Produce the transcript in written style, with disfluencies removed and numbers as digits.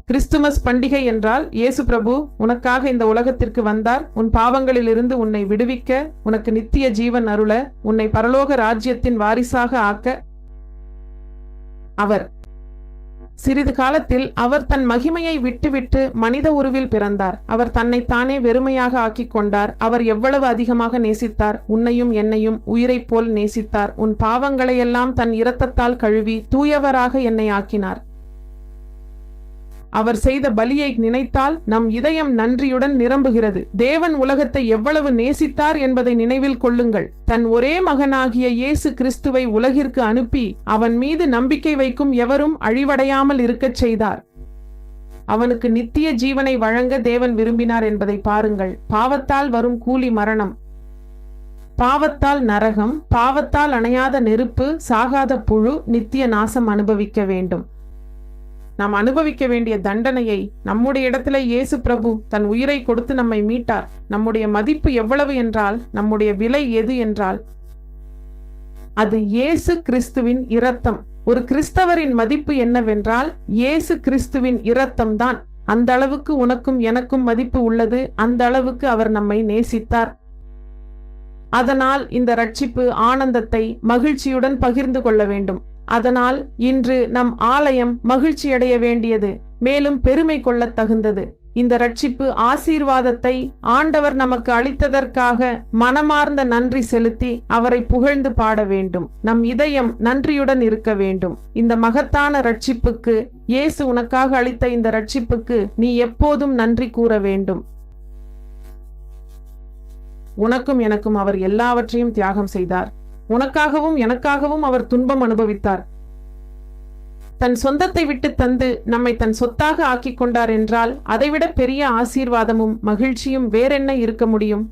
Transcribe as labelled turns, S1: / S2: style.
S1: Christmas பண்டிகை என்றால் இயேசு பிரபு உனக்காக இந்த உலகத்திற்கு வந்தார், உன் பாவங்களிலிருந்து உன்னை விடுவிக்க, உனக்கு நித்திய ஜீவன் அருள, உன்னை பரலோக ராஜ்யத்தின் வாரிசாக ஆக்க. அவர் சிறிது காலத்தில் அவர் தன் மகிமையை விட்டுவிட்டு மனித உருவில் பிறந்தார். அவர் தன்னைத்தானே வெறுமையாக ஆக்கிக் கொண்டார். அவர் எவ்வளவு அதிகமாக நேசித்தார்! உன்னையும் என்னையும் உயிரைப் போல் நேசித்தார். உன் பாவங்களையெல்லாம் தன் இரத்தத்தால் கழுவி தூயவராக என்னை ஆக்கினார். அவர் செய்த பலியை நினைத்தால் நம் இதயம் நன்றியுடன் நிரம்புகிறது. தேவன் உலகத்தை எவ்வளவு நேசித்தார் என்பதை நினைவில் கொள்ளுங்கள். தன் ஒரே மகனாகிய இயேசு கிறிஸ்துவை உலகிற்கு அனுப்பி அவன் மீது நம்பிக்கை வைக்கும் எவரும் அழிவடையாமல் இருக்கச் செய்தார். அவனுக்கு நித்திய ஜீவனை வழங்க தேவன் விரும்பினார் என்பதை பாருங்கள். பாவத்தால் வரும் கூலி மரணம், பாவத்தால் நரகம், பாவத்தால் அணையாத நெருப்பு, சாகாத புழு, நித்திய நாசம் அனுபவிக்க வேண்டும். நாம் அனுபவிக்க வேண்டிய தண்டனையை நம்முடைய இடத்துல இயேசு பிரபு தன் உயிரை கொடுத்து நம்மை மீட்டார். நம்முடைய மதிப்பு எவ்வளவு என்றால், நம்முடைய விலை எது என்றால், அது இயேசு கிறிஸ்துவின் இரத்தம். ஒரு கிறிஸ்தவரின் மதிப்பு என்னவென்றால் இயேசு கிறிஸ்துவின் இரத்தம் தான். அந்த அளவுக்கு உனக்கும் எனக்கும் மதிப்பு உள்ளது. அந்த அளவுக்கு அவர் நம்மை நேசித்தார். அதனால் இந்த ரட்சிப்பு ஆனந்தத்தை மகிழ்ச்சியுடன் பகிர்ந்து கொள்ள வேண்டும். அதனால் இன்று நம் ஆலயம் மகிழ்ச்சியடைய வேண்டியது, மேலும் பெருமை கொள்ளத் தகுந்தது. இந்த ரட்சிப்பு ஆசீர்வாதத்தை ஆண்டவர் நமக்கு அளித்ததற்காக மனமார்ந்த நன்றி செலுத்தி அவரை புகழ்ந்து பாட வேண்டும். நம் இதயம் நன்றியுடன் இருக்க வேண்டும். இந்த மகத்தான ரட்சிப்புக்கு, இயேசு உனக்காக அளித்த இந்த ரட்சிப்புக்கு நீ எப்போதும் நன்றி கூற வேண்டும். உனக்கும் எனக்கும் அவர் எல்லாவற்றையும் தியாகம் செய்தார். உனக்காகவும் எனக்காகவும் அவர் துன்பம் அனுபவித்தார். தன் சொந்தத்தை விட்டு தந்து நம்மை தன் சொத்தாக ஆக்கிக் கொண்டார் என்றால் அதைவிட பெரிய ஆசீர்வாதமும் மகிழ்ச்சியும் வேறென்ன இருக்க முடியும்?